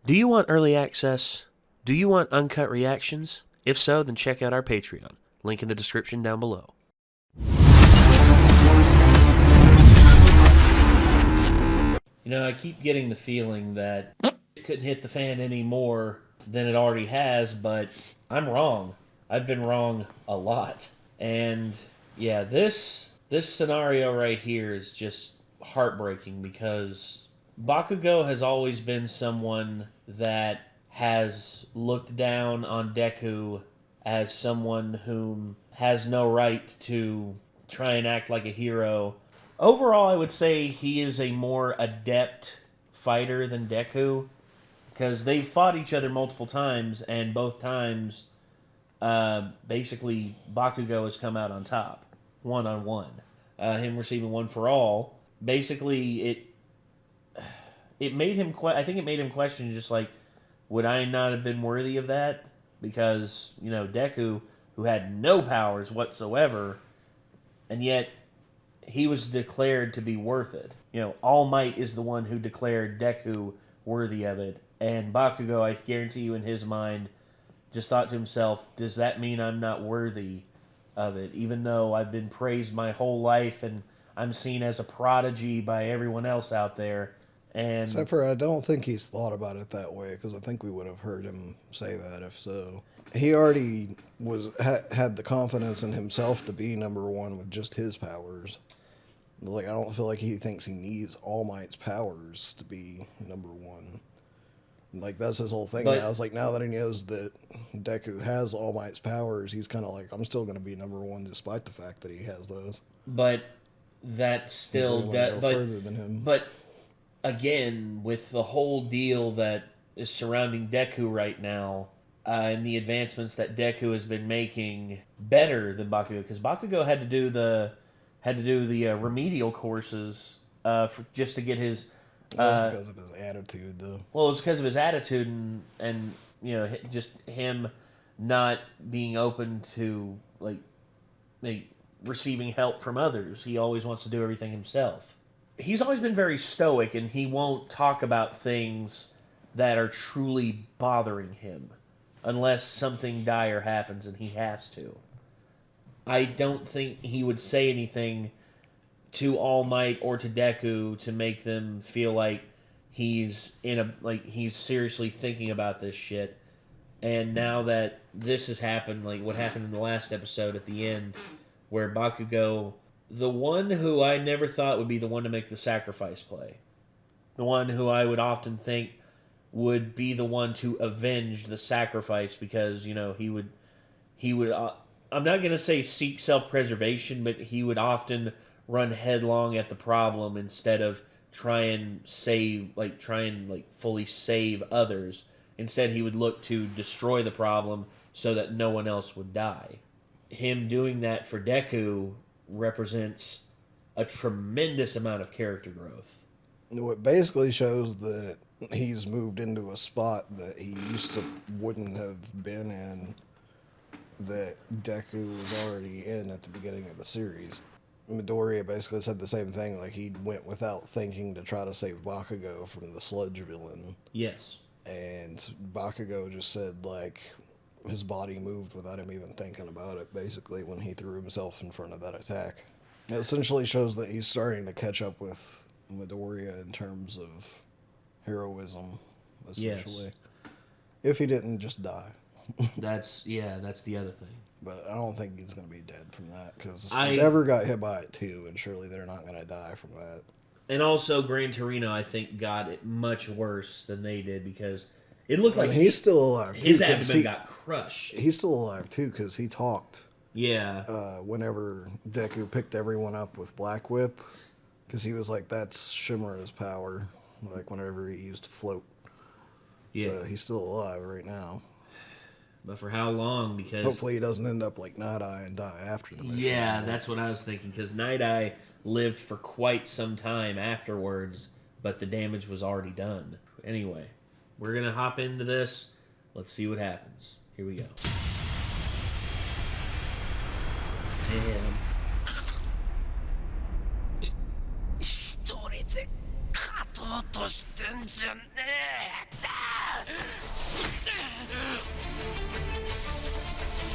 Do you want early access? Do you want uncut reactions? If so, then check out our Patreon. Link in the description down below. You know, I keep getting the feeling that it couldn't hit the fan any more than it already has, but I'm wrong. I've been wrong a lot. And yeah, this scenario right here is just heartbreaking because Bakugo has always been someone that has looked down on Deku as someone whom has no right to try and act like a hero. Overall, I would say he is a more adept fighter than Deku because they've fought each other multiple times, and both times, basically, Bakugo has come out on top, one-on-one. Him receiving one for all. Basically, it made him. I think it made him question, just like, would I not have been worthy of that? Because Deku, who had no powers whatsoever, and yet he was declared to be worth it. All Might is the one who declared Deku worthy of it, and Bakugo, I guarantee you, in his mind, just thought to himself, "Does that mean I'm not worthy of it? Even though I've been praised my whole life and I'm seen as a prodigy by everyone else out there." And except for I don't think he's thought about it that way, because I think we would have heard him say that if so. He already had the confidence in himself to be number one with just his powers. Like, I don't feel like he thinks he needs All Might's powers to be number one. Like, that's his whole thing now. It's like, now that he knows that Deku has All Might's powers, he's kind of like, I'm still going to be number one despite the fact that he has those. But that still does. Further than him. But again, with the whole deal that is surrounding Deku right now, and the advancements that Deku has been making better than Bakugo, because Bakugo had to do the remedial courses just to get his. That's because of his attitude, though. Well, it was because of his attitude and just him not being open to like receiving help from others. He always wants to do everything himself. He's always been very stoic, and he won't talk about things that are truly bothering him unless something dire happens and he has to. I don't think he would say anything to All Might or to Deku to make them feel like he's he's seriously thinking about this shit. And now that this has happened, like what happened in the last episode at the end, where Bakugo, the one who I never thought would be the one to make the sacrifice play, the one who I would often think would be the one to avenge the sacrifice, because he would I'm not going to say seek self-preservation, but he would often run headlong at the problem instead of try and fully save others. Instead, he would look to destroy the problem so that no one else would die. Him doing that for Deku represents a tremendous amount of character growth. It basically shows that he's moved into a spot that he used to wouldn't have been in, that Deku was already in at the beginning of the series. Midoriya basically said the same thing, like he went without thinking to try to save Bakugo from the sludge villain. Yes. And Bakugo just said, like, his body moved without him even thinking about it, basically, when he threw himself in front of that attack. It essentially shows that he's starting to catch up with Midoriya in terms of heroism, essentially. Yes. If he didn't just die. That's the other thing. But I don't think he's going to be dead from that, because Endeavor got hit by it too, and surely they're not going to die from that. And also, Gran Torino, I think, got it much worse than they did, because it looked like he's still alive too. His abdomen got crushed. He's still alive too, because he talked. Yeah. Whenever Deku picked everyone up with Black Whip, because he was like, that's Shimura's power, like whenever he used to float. Yeah. So he's still alive right now. But for how long? Because hopefully he doesn't end up like Night Eye and die after the mission. Yeah, that's what I was thinking, because Night Eye lived for quite some time afterwards, but the damage was already done. Anyway, we're going to hop into this. Let's see what happens. Here we go. Damn. 一人で勝とうとしてんじゃねえ。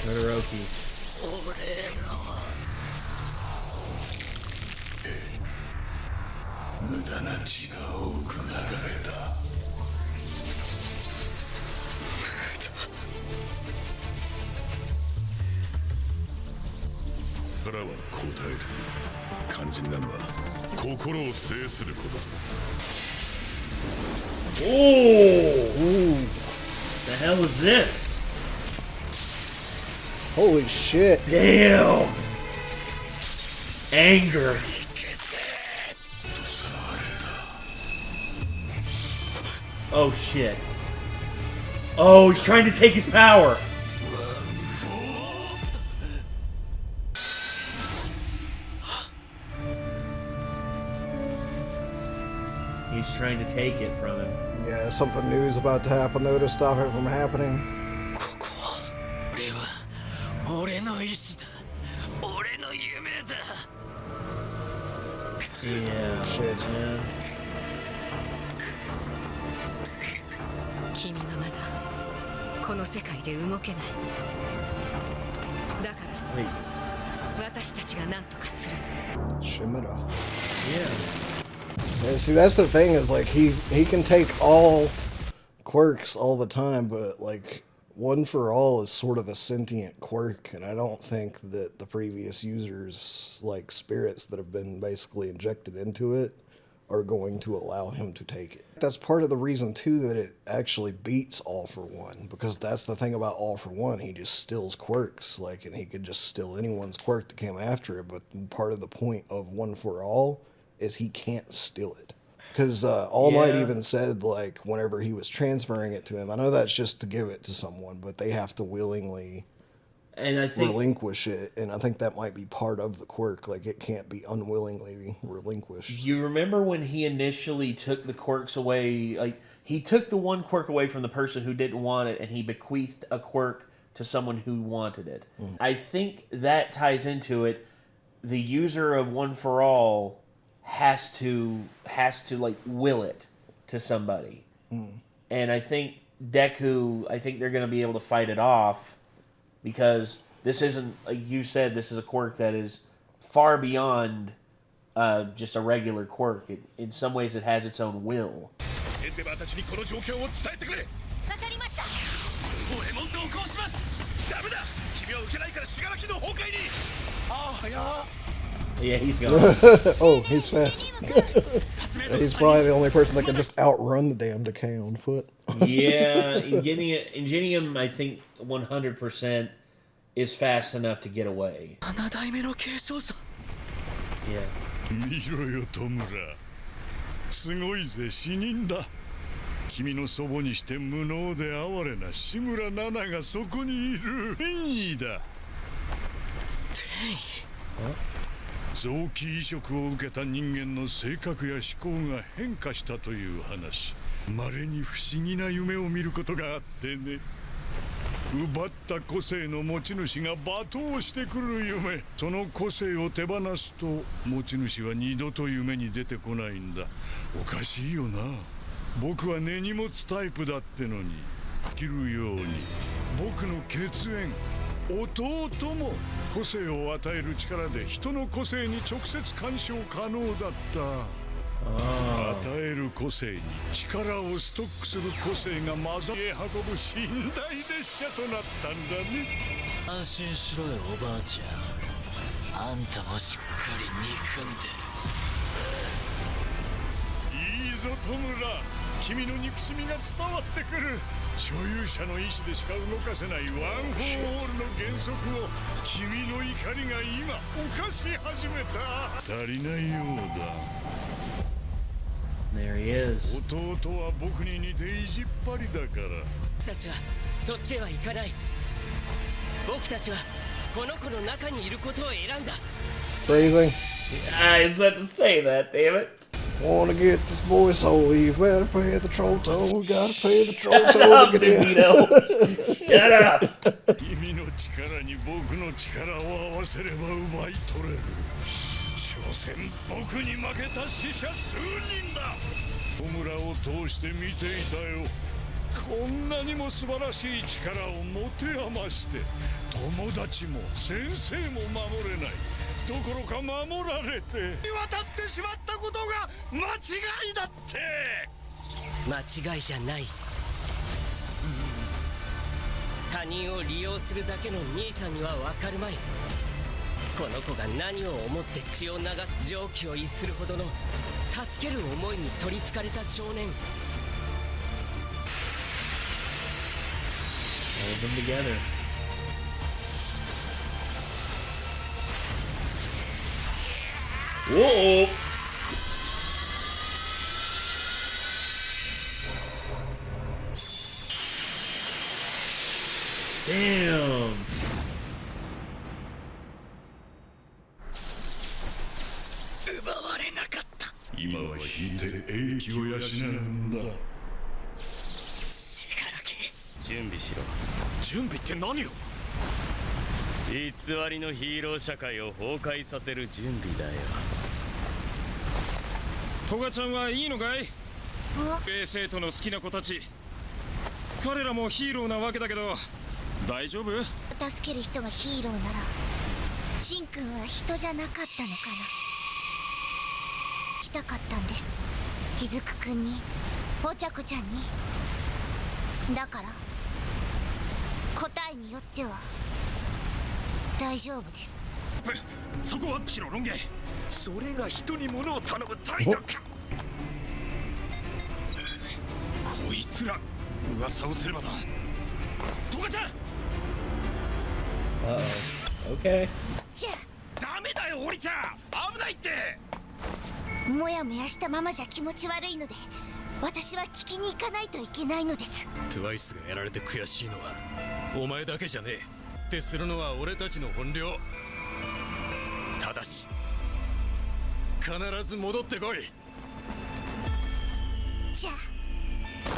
Todoroki. Oh! The hell is this? Holy shit. Damn! Anger. Oh shit. Oh, he's trying to take his power. He's trying to take it from him. Yeah, something new is about to happen though to stop it from happening. Yeah. Shit. Yeah. Wait. Shimura. Yeah. Yeah, see, that's the thing is like he can take all quirks all the time, but like One for All is sort of a sentient quirk, and I don't think that the previous users, like spirits that have been basically injected into it, are going to allow him to take it. That's part of the reason too that it actually beats All for One, because that's the thing about All for One, he just steals quirks, like, and he could just steal anyone's quirk that came after it, but part of the point of One for All is he can't steal it. Because All Might even said, like, whenever he was transferring it to him, I know that's just to give it to someone, but they have to willingly relinquish it, and I think that might be part of the quirk. Like, it can't be unwillingly relinquished. You remember when he initially took the quirks away? Like, he took the one quirk away from the person who didn't want it, and he bequeathed a quirk to someone who wanted it. I think that ties into it. The user of One for All has to like will it to somebody, and I think Deku, I think they're going to be able to fight it off, because this isn't, like you said, this is a quirk that is far beyond just a regular quirk. In some ways, it has its own will. Yeah, he's going. Oh, he's fast. He's probably the only person that can just outrun the damn decay on foot. Yeah, Ingenium, I think 100% is fast enough to get away. Yeah. 見ろよトムラ、すごいぜ死人だ。君の祖母にして無能で哀れな志村奈々がそこにいる。天意だ。天意？臓器移植を受けた人間の性格や思考が変化したという話。稀に不思議な夢を見ることがあってね。奪った個性の持ち主が罵倒してくる夢。その個性を手放すと持ち主は二度と夢に出てこないんだ。おかしいよな。僕は根に持つタイプだってのに。生きるように僕の血縁弟も個性を与える力で人の個性に直接干渉可能だった。与える個性に力をストックする個性が混ざり運ぶ寝台列車となったんだね。安心しろよおばあちゃん。あんたもしっかり憎んで。いいぞトムラ、君の憎しみが伝わってくる。所有者の意志でしか動かせないワン・フォー・オールの原則を君の怒りが今犯し始めた。足りないようだ。There he is. 弟は僕に似て意地っ張りだから。僕たちはそっちへは行かない。僕たちはこの子の中にいることを選んだ。Phrasing. I was about to say that, damn it. Wanna get this boy soul, you better pay the troll toll. We gotta pay the troll toll to get in. Shut up. 君の力に僕の力を合わせれば奪い取れる。所詮僕に負けた死者数人だ。トムラを通して見ていたよ。こんなにも素晴らしい力を持て余して友達も先生も守れないどころか守られて渡ってしまったことが間違いだって間違いじゃない。他人を利用するだけの兄さんには分かるまい。この子が何を思って血を流す常軌を逸するほどの助ける思いに取りつかれた少年。 Hold them together. Whoa! Damn! 奪われなかった。今は引いて英気を養うんだ。準備しろ。準備って何よ。偽りのヒーロー社会を崩壊させる準備だよ。トガちゃんはいいのかい？米生徒の好きな子たち。彼らもヒーローなわけだけど大丈夫？助ける人がヒーローならチン君は人じゃなかったのかな。来たかったんです、雫君に、お茶子ちゃんに。だから答えによっては大丈夫です。そこはアップしろ、ロン毛。それが人に物を頼む態度か。こいつら噂をすればだ。トガちゃん。Okay. じゃダメだよ、オリちゃん。危ないって。あもやもやしたままじゃ気持ち悪いので私は聞きに行かないといけないのです。トゥワイスがやられて悔しいのはお前だけじゃねえってするのは俺たちの本領。ただし必ず戻ってこい。じゃあ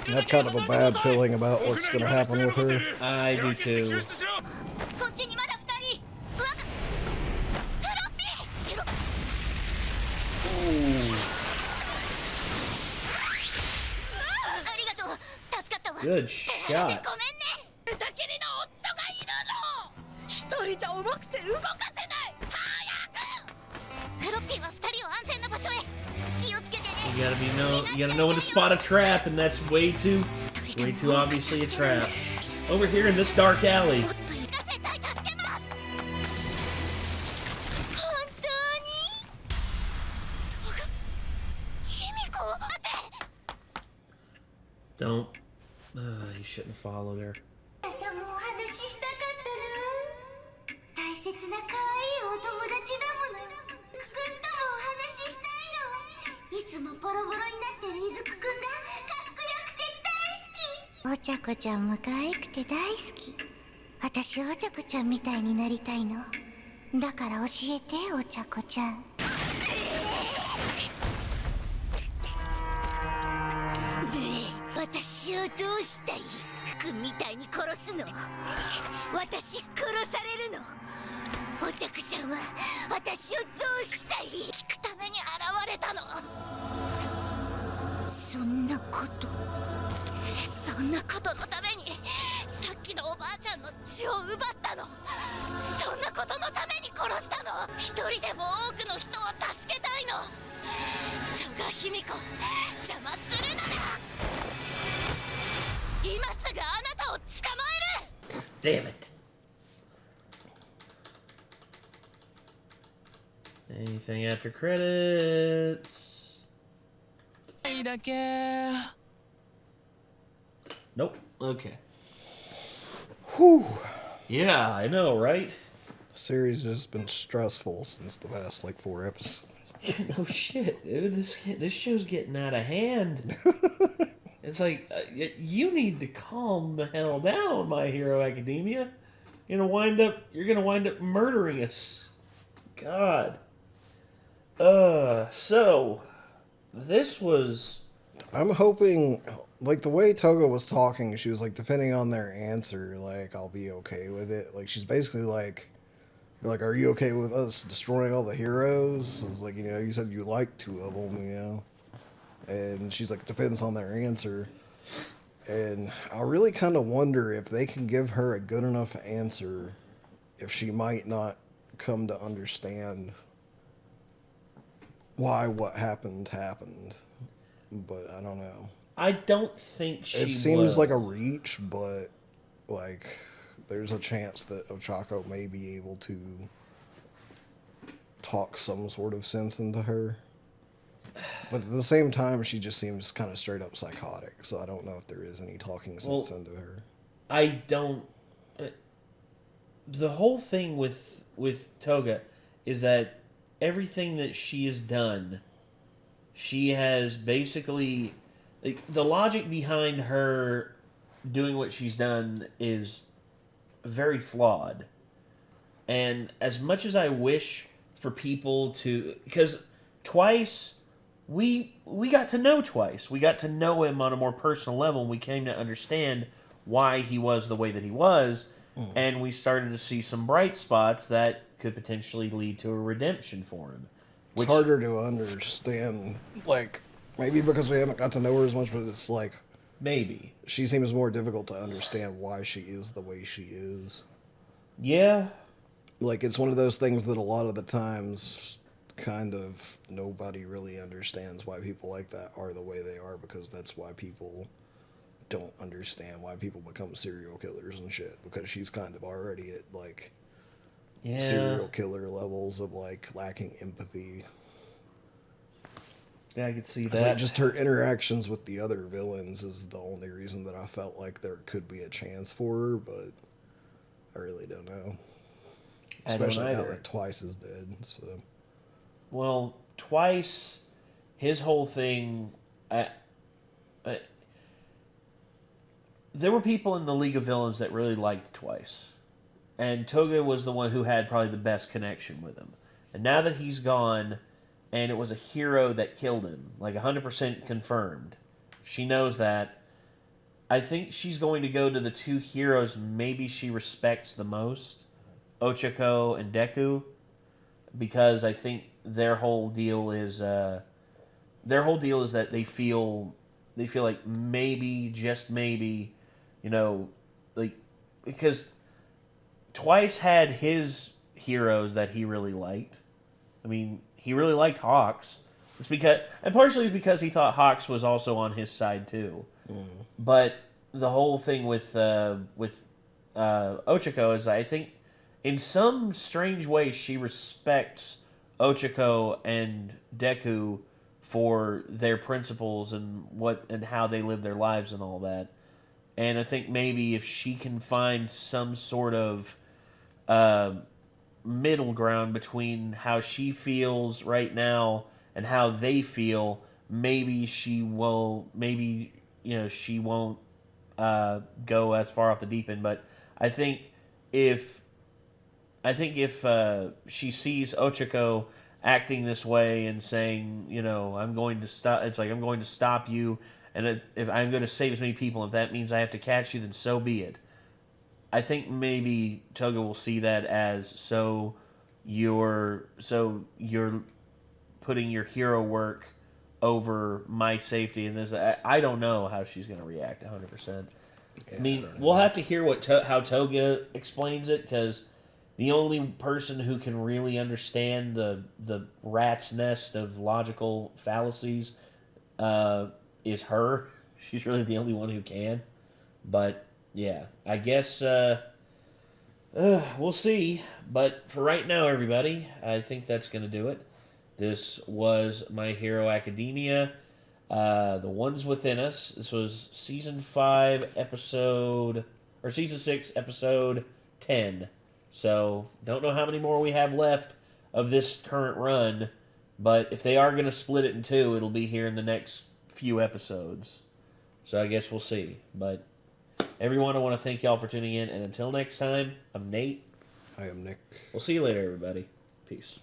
I have kind of a bad feeling about what's going to happen with her. I do too. こっちにまだ2人。フロッピー。ありがとう。助かったわ。 Good ご shot. めんね。歌切りの夫がいるの。一人じゃ重くて動かせない。早く。フロッピーは2人を安全な場所へ。気をつけてね。You gotta know when to spot a trap, and that's way too obviously a trap. Over here in this dark alley. もっと絶対助けます。本当に？トガ、卑弥呼、待って。 Don't. You shouldn't have followed her. もうお話ししたかったの。大切な可愛いお友達だもの。くくんともお話ししたいの。いつもボロボロになってる雫くんがかっこよくて大好き。お茶子ちゃんも可愛くて大好き。私お茶子ちゃんみたいになりたいの。だから教えてお茶子ちゃん。ねえ、私をどうしたい？くんみたいに殺すの？私殺されるの？お茶子ちゃんは私をどうしたい？聞くために現れたの？そんなことのためにさっきのおばあちゃんの血を奪ったの？そんなことのために殺したの？一人でも多くの人を助けたいの。トガ卑弥呼、邪魔するなら今すぐあなたを捕まえる。 Damn it. Anything after credits? Nope. Okay. Whew. Yeah, I know, right? Series has been stressful since the past like 4 episodes. No shit, dude. This show's getting out of hand. It's like you need to calm the hell down, My Hero Academia. You're gonna wind up murdering us. God. So this was. I'm hoping, like, the way Toga was talking, she was like, depending on their answer, like, I'll be okay with it. Like, she's basically like, are you okay with us destroying all the heroes? It's like, you said you liked 2 of them, And she's like, it depends on their answer. And I really kind of wonder if they can give her a good enough answer, if she might not come to understand why what happened. But I don't know. I don't think she It seems will. like a reach, but like there's a chance that Ochako may be able to talk some sort of sense into her. But at the same time, she just seems kind of straight up psychotic, so I don't know if there is any talking sense into her. I don't. The whole thing with Toga is that everything that she has done, she has basically, like, the logic behind her doing what she's done is very flawed. And as much as I wish for people to, because twice we got to know Twice. We got to know him on a more personal level, and we came to understand why he was the way that he was, and we started to see some bright spots that could potentially lead to a redemption for him. It's harder to understand, like, maybe because we haven't got to know her as much, but it's like... Maybe. She seems more difficult to understand why she is the way she is. Yeah. Like, it's one of those things that a lot of the times... kind of nobody really understands why people like that are the way they are, because that's why people don't understand why people become serial killers and shit, because she's kind of already at like serial killer levels of like lacking empathy. Yeah, I could see It's that. like just her interactions with the other villains is the only reason that I felt like there could be a chance for her, but I really don't know. Especially now that Twice is dead, so... Well, Twice, his whole thing... there were people in the League of Villains that really liked Twice. And Toga was the one who had probably the best connection with him. And now that he's gone, and it was a hero that killed him, like 100% confirmed, she knows that. I think she's going to go to the two heroes maybe she respects the most, Ochako and Deku, because I think their whole deal is that they feel like maybe, just maybe, you know, like, because Twice had his heroes that he really liked. I mean, he really liked Hawks. It's because, and partially it's because he thought Hawks was also on his side too. But the whole thing with Ochako is, I think, in some strange way, she respects Ochako and Deku for their principles and how they live their lives and all that. And I think maybe if she can find some sort of middle ground between how she feels right now and how they feel, maybe she will. Maybe, you know, she won't go as far off the deep end. But I think if she sees Ochako acting this way and saying, you know, I'm going to stop. It's like, I'm going to stop you, and if I'm going to save as many people, if that means I have to catch you, then so be it. I think maybe Toga will see that as so you're putting your hero work over my safety, and this. I don't know how she's going to react 100%. I mean, we'll have to hear how Toga explains it, because the only person who can really understand the rat's nest of logical fallacies is her. She's really the only one who can. But yeah, I guess we'll see. But for right now, everybody, I think that's going to do it. This was My Hero Academia, The Ones Within Us. This was Season 6, Episode 10. So, don't know how many more we have left of this current run, but if they are going to split it in two, it'll be here in the next few episodes. So I guess we'll see. But everyone, I want to thank y'all for tuning in, and until next time, I'm Nate. I am Nick. We'll see you later, everybody. Peace.